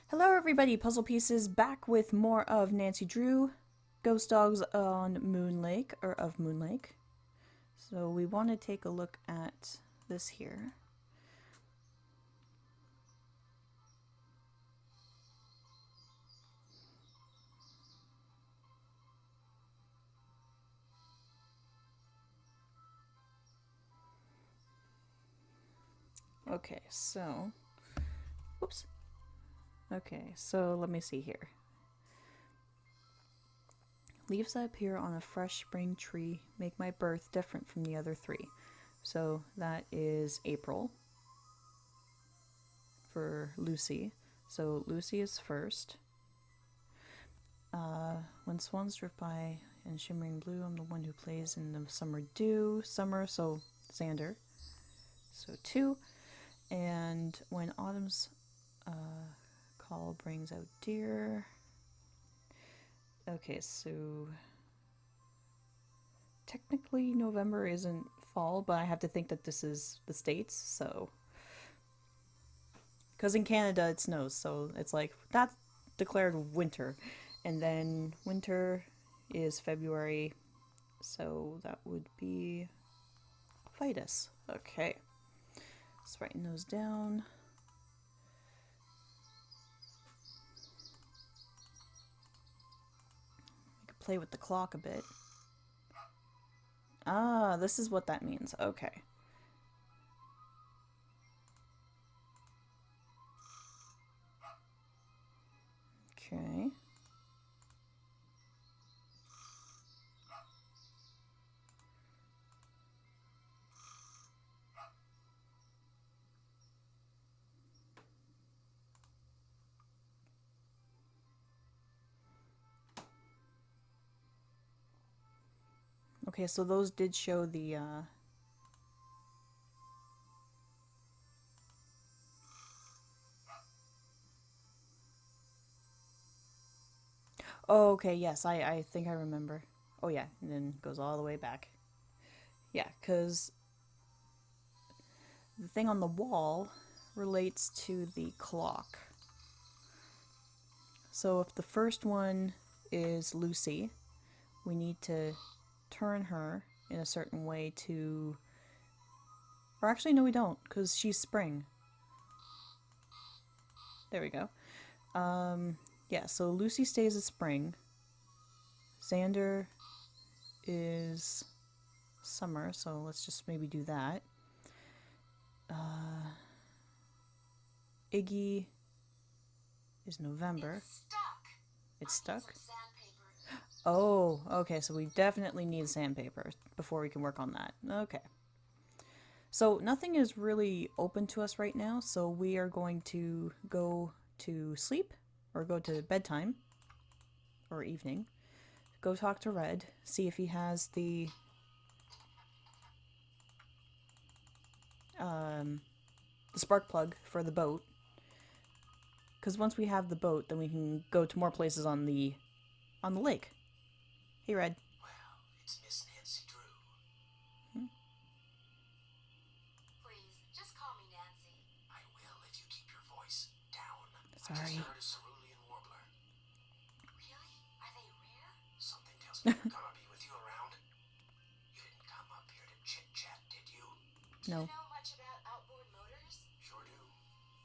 Hello everybody, Puzzle Pieces back with more of Nancy Drew, Ghost Dogs on Moonlake, or of Moonlake. So we want to take a look at this here. Okay, so, whoops. Okay, so let me see here. Leaves that appear on a fresh spring tree make my birth different from the other three. So that is April for Lucy. So Lucy is first. When swans drift by in shimmering blue, I'm the one who plays in the summer dew. Summer, so Xander. So 2. And when autumn's call brings out deer. Okay, so technically November isn't fall, but I have to think that this is the States, so. Because in Canada it snows, so it's like, that's declared winter. And then winter is February, so that would be Vitus. Okay. Let's write those down. We could play with the clock a bit. Ah, this is what that means. Okay. Okay. Okay, so those did show the Oh, okay, yes, I think I remember. Oh yeah, and then goes all the way back. Yeah, because the thing on the wall relates to the clock. So if the first one is Lucy, we need to turn her in a certain way to... Or actually, no, we don't, because she's spring. There we go. Yeah, so Lucy stays as spring. Xander is summer, so let's just maybe do that. Iggy is November. It's stuck? Oh, okay, so we definitely need sandpaper before we can work on that. Okay. So nothing is really open to us right now, so we are going to go to sleep, or go to bedtime, or evening. Go talk to Red, see if he has the spark plug for the boat. Because once we have the boat, then we can go to more places on the lake. Hey, Red. Well, it's Miss Nancy Drew. Please, just call me Nancy. I will if you keep your voice down. Sorry. I just heard a cerulean warbler. Really? Are they rare? Something tells me they're gonna be with you around. You didn't come up here to chit-chat, did you? Do No. you know much about outboard motors? Sure do.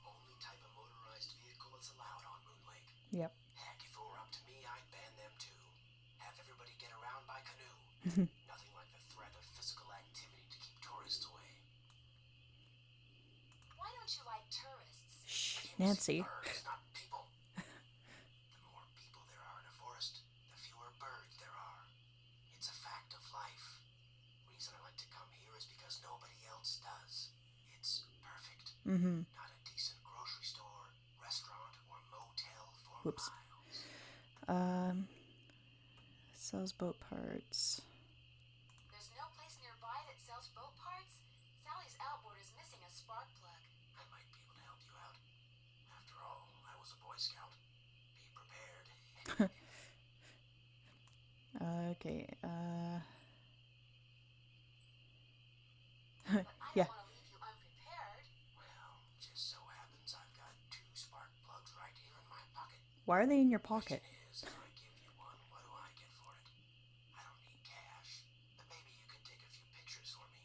Only type of motorized vehicle that's allowed on Moonlake. Yep. Heck, if it were up to me, I'd ban them too. Have everybody get around by canoe. Nothing like the threat of physical activity to keep tourists away. Why don't you like tourists? Shh, I came to see Nancy. birds, not people. The more people there are in a forest, the fewer birds there are. It's a fact of life. Reason I like to come here is because nobody else does. It's perfect. Not a decent grocery store, restaurant, or motel for Whoops. miles. Sells boat parts. There's no place nearby that sells boat parts? Sally's outboard is missing a spark plug. I might be able to help you out. After all, I was a Boy Scout. Be prepared. Okay, But I yeah. don't want to leave you unprepared. Well, just so happens I've got 2 spark plugs right here in my Why are they in your pocket? Question is, if I give you one, what do I get for it? I don't need cash, but maybe you could take a few pictures for me.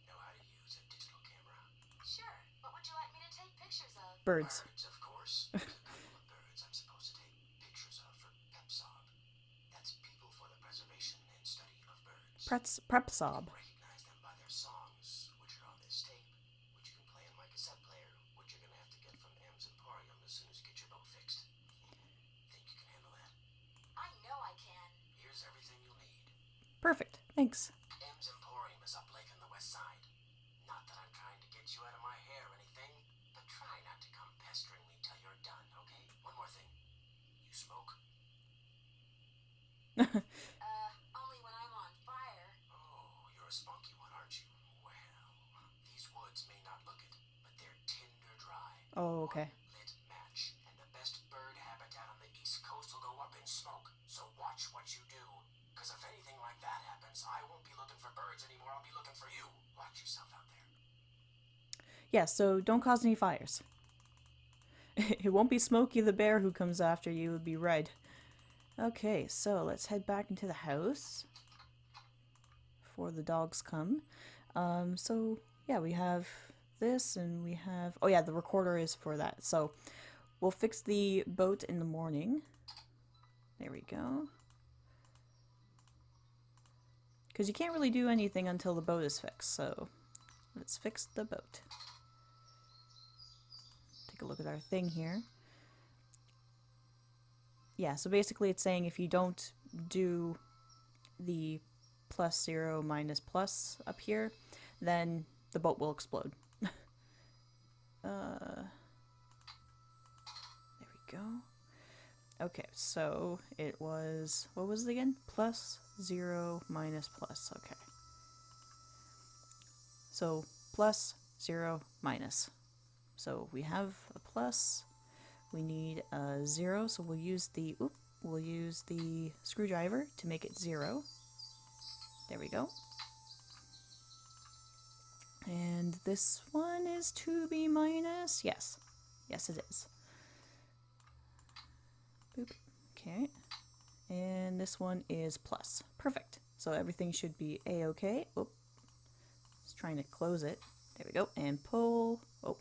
Know how to use a digital camera? Sure. What would you like me to take pictures of? Birds. Birds, of course. There's a couple of birds I'm supposed to take pictures of for PepSob. That's People for the Preservation and Study of Birds. Prep sob. Recognize them by their songs, which are on this tape, which you can play on my cassette player, which you're gonna have to get from M's Emporium as soon as you get your boat fixed. Think you can handle that? I know I can. Here's everything you'll need. Perfect. Thanks. M's Emporium is up late on the west side. Not that I'm trying to get you out of my hair or anything, but try not to come pestering me till you're done, okay? One more thing. You smoke? Only when I'm on fire. Oh, you're a spunky one, aren't you? Well, these woods may not look it, but they're tinder dry. Oh, okay. One lit match, and the best bird habitat on the East Coast will go up in smoke. So watch what you do, because if anything like that happens, I won't be looking for birds anymore. I'll be looking for you. Watch yourself out there. Yeah, so don't cause any fires. It won't be Smokey the Bear who comes after you, it'll be Red. Okay, so let's head back into the house before the dogs come. So yeah, we have this and we have... Oh yeah, the recorder is for that. So we'll fix the boat in the morning. There we go. Because you can't really do anything until the boat is fixed, so let's fix the boat. Take a look at our thing here. Yeah, so basically it's saying if you don't do the +0 - up here, then the boat will explode. There we go. Okay, so it was, what was it again? +0 - okay. So +0 - so we have a plus, we need a 0, so we'll use the screwdriver to make it 0. There we go. And this one is to be minus. Yes. Yes, it is. Boop. Okay. And this one is plus. Perfect. So everything should be a-okay. Oh, just trying to close it. There we go. And pull. Oh,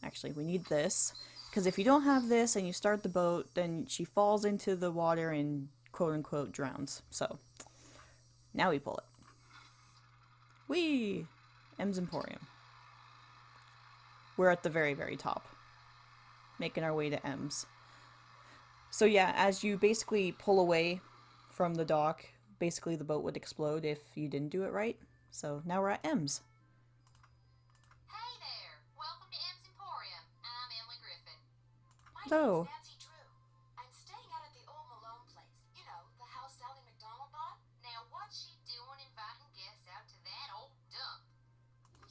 actually, we need this. Because if you don't have this and you start the boat, then she falls into the water and quote-unquote drowns. So, now we pull it. Whee! M's Emporium. We're at the very, very top. Making our way to M's. So yeah, as you basically pull away from the dock, basically the boat would explode if you didn't do it right. So now we're at M's. Hey there. Welcome to M's Emporium. I'm Emily Griffin. My Oh. name's Nancy Drew. I'm staying out at the old Malone place. You know, the house Sally McDonald bought. Now, what's she doing inviting guests out to that old dump?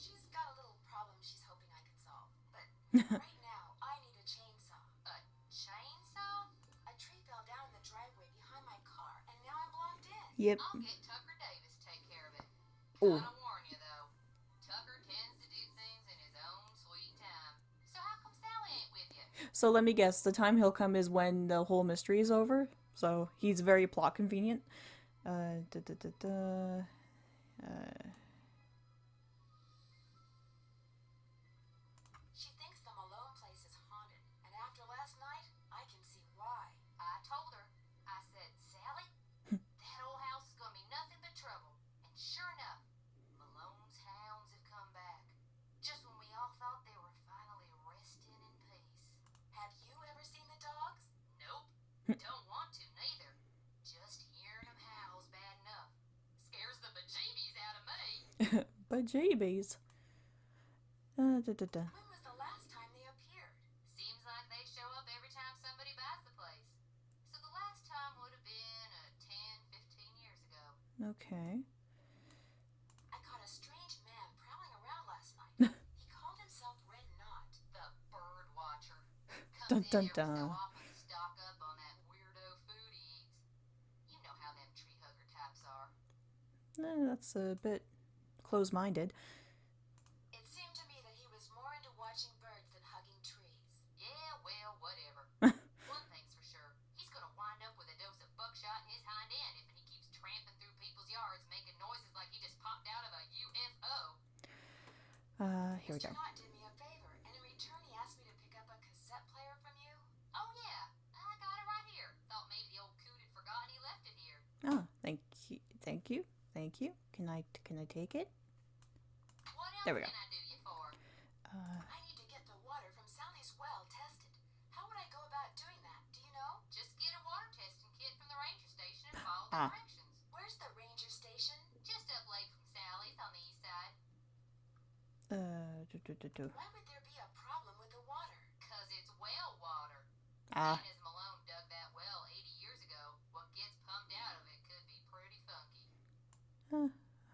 She's got a little problem she's hoping I can solve. But right now, I need a chainsaw. A chainsaw? A tree fell down in the driveway behind my car, and now I'm blocked in. Yep. I'll get Tucker Davis to take care of it. Oh. Gotta warn you, though. Tucker tends to do things in his own sweet time. So how come Sally ain't with you? So let me guess, the time he'll come is when the whole mystery is over. So he's very plot convenient. She thinks the Malone place is haunted, and after last night, I can see why. I told her. I said, Sally, that old house is gonna be nothing but trouble. And sure enough, Malone's hounds have come back. Just when we all thought they were finally resting in peace. Have you ever seen the dogs? Nope. Don't want to, neither. Just hearing them howl's bad enough. Scares the bejeebies out of me. Bejeebies. When was the last time they appeared? Seems like they show up every time somebody buys the place. So the last time would have been 10, 15 years ago. Okay. I caught a strange man prowling around last night. He called himself Red Knot, the bird watcher. Dun, Comes dun, in every so dun. often to stock up on that weirdo food he eats. You know how them tree hugger types are. That's a bit close-minded. It seemed to me that he was more into watching birds than hugging trees. Yeah, well, whatever. One thing's for sure. yards making noises like he just popped out of a UFO. Here we go. Mr. Knott did me a favor, and in return he asked me to pick up a cassette player from you. Oh yeah, I got it right here. Thought maybe the old coot had forgotten he left it here. Oh, thank you, thank you, thank you. Can I take it? What else There we go. can I do you for? I need to get the water from Sally's well tested. How would I go about doing that? Do you know? Just get a water testing kit from the ranger station and follow the directions. Where's the ranger station? Just up lake from Sally's on the east side. Why would there be a problem with the water? 'Cause it's well water. Seeing as Malone dug that well 80 years ago, what gets pumped out of it could be pretty funky.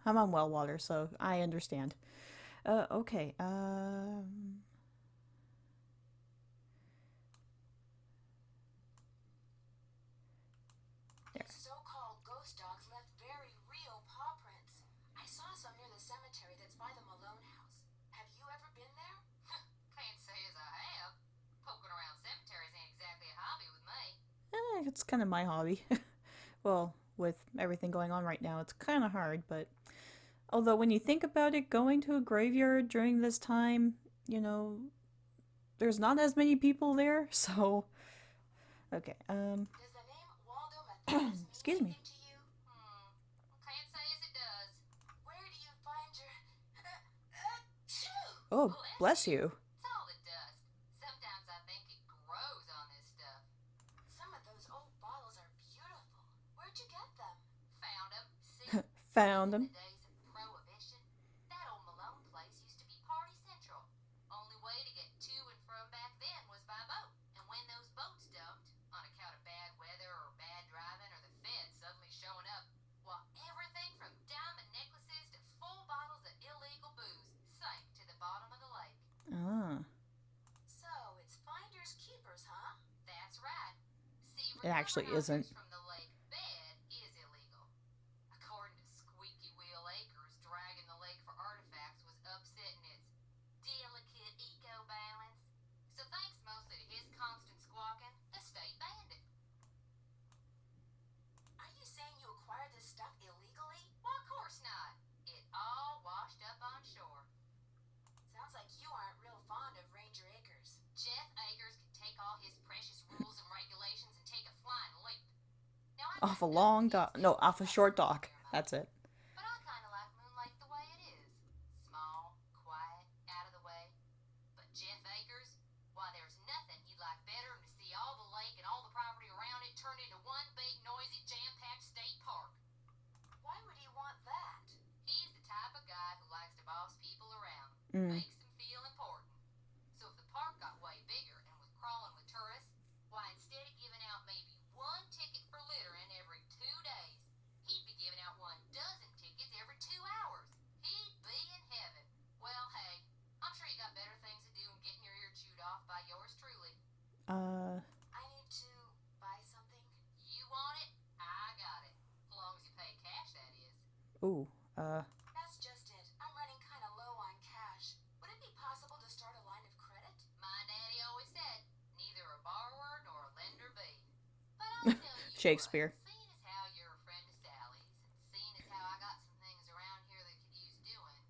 I'm on well water, so I understand. Okay. There. These so-called ghost dogs left very real paw prints. I saw some near the cemetery that's by the Malone house. Have you ever been there? Can't say as I have. Poking around cemeteries ain't exactly a hobby with me. It's kind of my hobby. Well, with everything going on right now, it's kind of hard, but although when you think about it, going to a graveyard during this time, you know, there's not as many people there, so okay. Does the name Waldo Matthias Excuse mean me. anything to you? Can't say as it does. Where do you find your... Oh, bless you. It's all the dust. Sometimes I think it grows on this stuff. Some of those old bottles are beautiful. Where'd you get them? Found them. See? Found In them. the days of Prohibition, that old Malone place used to be Party Central. Only way to get to and from back then was by boat. And when those boats dumped, on account of bad weather or bad driving or the feds suddenly showing up, well, everything from diamond necklaces to full bottles of illegal booze sank to the bottom of the lake. Ah, So it's finders keepers, huh? That's right. See, it actually recovering isn't. objects from the lake bed is illegal. According to Squeaky Wheel Acres, dragging the lake for artifacts was upsetting its delicate eco-balance. So thanks mostly to his constant squawking, the state banned it. Are you saying you acquired this stuff illegally? Well, of course not. It all washed up on shore. Sounds like you aren't real fond of Ranger Acres. Jeff Acres can take all his precious rules and regulations and take a flying leap. Now, I Off a got long nothing dock. against No, his off a stuff. short dock. Fair That's it. but I kind of like Moonlake the way it is. Small, quiet, out of the way. But Jeff Acres, why, there's nothing he'd like better than to see all the lake and all the property around it turned into one big, noisy, jam-packed state park. Why would he want that? He's the type of guy who likes to boss people around. Makes them feel important. So if the park got way bigger and was crawling with tourists, why, instead of giving out maybe one ticket for littering every 2 days, he'd be giving out 12 tickets every 2 hours. He'd be in heaven. Well, hey, I'm sure you got better things to do than getting your ear chewed off by yours truly. I need to buy something. You want it? I got it. As long as you pay cash, that is. Ooh, That's just it. I'm running kind of low on cash. Would it be possible to start a line of credit? My daddy always said, neither a borrower nor a lender be. But I'll tell you Shakespeare. what, seeing as how you're a friend of Sally's, and seeing as how I got some things around here that could use doing,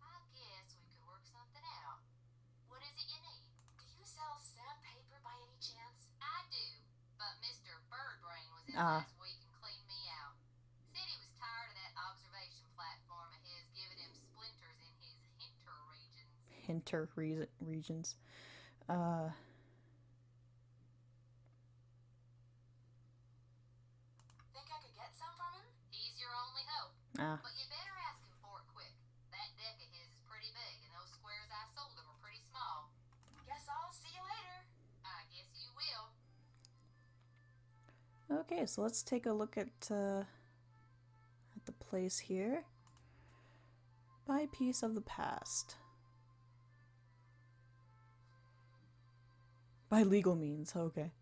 I guess we could work something out. What is it you need? Do you sell sandpaper by any chance? I do, but Mr. Birdbrain was in last week and cleaned me out. Said he was tired of that observation platform of his giving him splinters in his hinter regions. regions. Think I could get some from him? He's your only hope. But you better ask him for it quick. That deck of his is pretty big, and those squares I sold him are pretty small. Guess I'll see you later. I guess you will. Okay, so let's take a look at the place here. Buy piece of the past. By legal means, okay.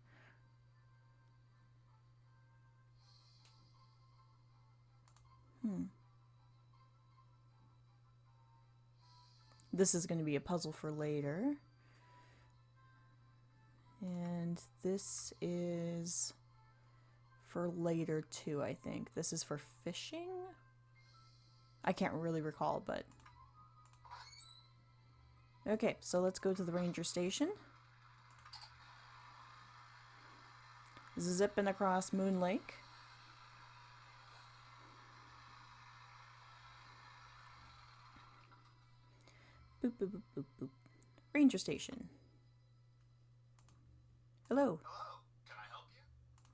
This is going to be a puzzle for later. And this is for later too, I think. This is for fishing? I can't really recall, but... Okay, so let's go to the ranger station. Zipping across Moonlake. Boop, boop, boop, boop, boop. Ranger station. Hello. Hello, can I help you?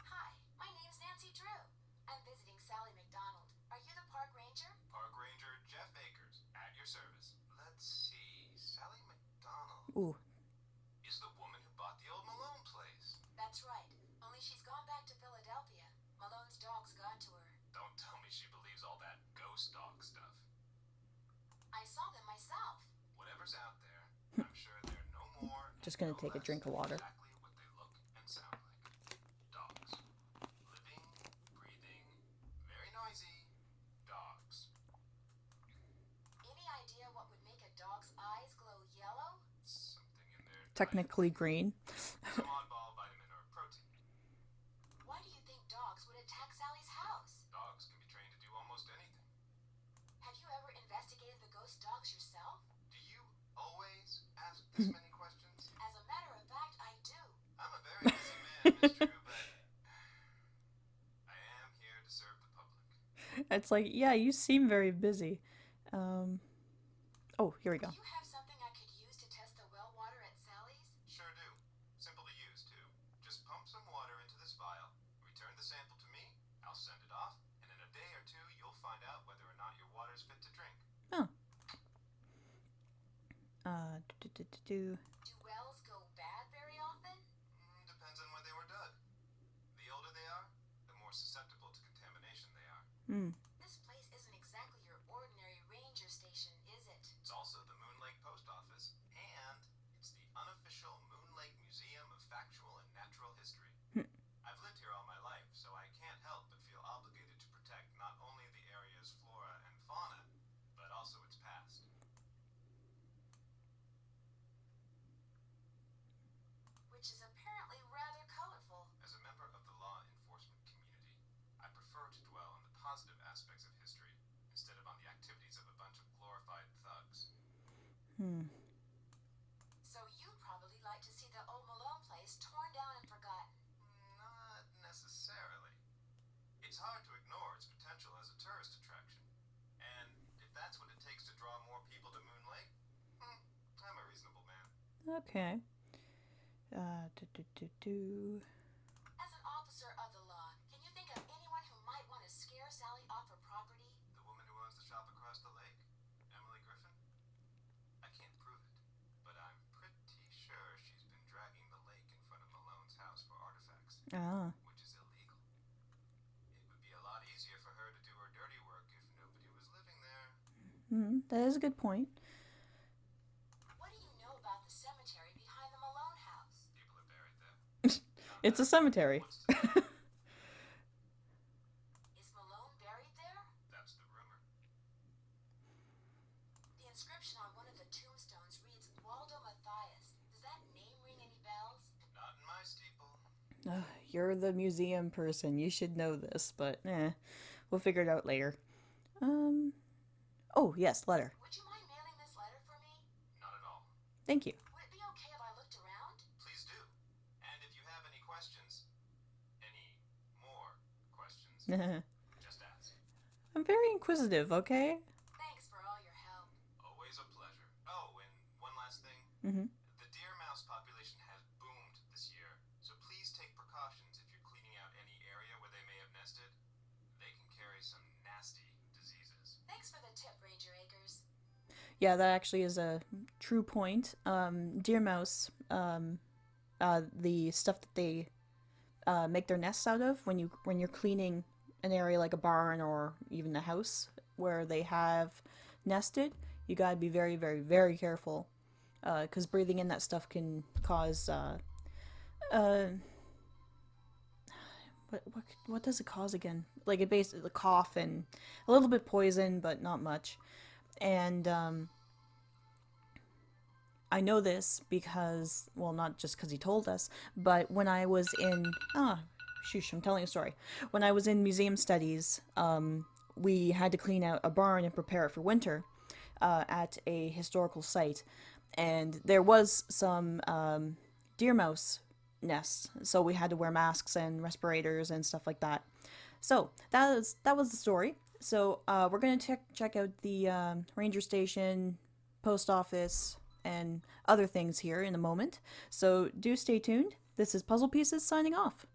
Hi, my name's Nancy Drew. I'm visiting Sally McDonald. Are you the park ranger? Park Ranger Jeff Akers, at your service. Let's see, Sally McDonald Ooh. is the woman who bought the old Malone place. That's right. Only she's gone back to Philadelphia. Malone's dogs got to her. Don't tell me she believes all that ghost dog stuff. I saw them myself. Whatever's out there, I'm sure they're no more. Just gonna no take a less drink of water. Exactly what they look and sound like. Dogs. Living, breathing, very noisy dogs. Any idea what would make a dog's eyes glow yellow? Something in their Technically green. some oddball vitamin or protein. Why do you think dogs would attack Sally's house? Dogs can be trained to do almost anything. Have you ever investigated the ghost dogs yourself? Do you always ask this many questions? As a matter of fact, I do. I'm a very busy man, Miss Drew, but I am here to serve the public. It's like, yeah, you seem very busy. Oh, here we go. Do you have something I could use to test the well water at Sally's? Sure do. Simple to use, too. Just pump some water into this vial, return the sample to me, I'll send it off, and in a day or two you'll find out whether or not your water's fit to drink. Oh. Do wells go bad very often? Depends on when they were dug. The older they are, the more susceptible to contamination they are. Hmm. This place isn't exactly your ordinary ranger station, is it? It's also the Moonlake Post Office, and it's the unofficial Moonlake Museum of Factual and Natural History. I've lived here all my life, so I can't help but feel obligated to protect not only the area's flora and fauna, but also its past. Which is apparently rather colorful. As a member of the law enforcement community, I prefer to dwell on the positive aspects of history instead of on the activities of a bunch of glorified thugs. Hmm. So you'd probably like to see the old Malone place torn down and forgotten. Not necessarily. It's hard to ignore its potential as a tourist attraction. And if that's what it takes to draw more people to Moonlake, I'm a reasonable man. Okay. As an officer of the law, can you think of anyone who might want to scare Sally off her property? The woman who owns the shop across the lake? Emily Griffin? I can't prove it, but I'm pretty sure she's been dragging the lake in front of Malone's house for artifacts, Ah. which is illegal. It would be a lot easier for her to do her dirty work if nobody was living there. That is a good point. What do you know about the cemetery behind the Malone house? People are buried there. It's a cemetery. What's to say? Is Malone buried there? That's the rumor. The inscription on one of the tombstones reads Waldo Matthias. Does that name ring any bells? Not in my steeple. You're the museum person. You should know this, but we'll figure it out later. Oh, yes, letter. Would you mind mailing this letter for me? Not at all. Thank you. Would it be okay if I looked around? Please do. And if you have any questions, any more questions, I'm just ask. very inquisitive, okay? Thanks for all your help. Always a pleasure. Oh, and one last thing. Mm-hmm. The deer mouse population has boomed this year, so please take precautions if you're cleaning out any area where they may have nested. They can carry some nasty diseases. Thanks for the tip, Ranger Akers. Yeah, that actually is a true point. Deer mouse, the stuff that they make their nests out of when you're cleaning an area like a barn or even a house where they have nested, you gotta be very, very, very careful, because breathing in that stuff can cause what does it cause again? Like it basically cough and a little bit poison, but not much. And I know this because, well, not just because he told us, but when I was in Shoosh, I'm telling a story. When I was in museum studies, we had to clean out a barn and prepare it for winter at a historical site. And there was some deer mouse nests, so we had to wear masks and respirators and stuff like that. So that was the story. So we're gonna check out the ranger station, post office, and other things here in a moment. So do stay tuned. This is PuZZlePieceZ signing off.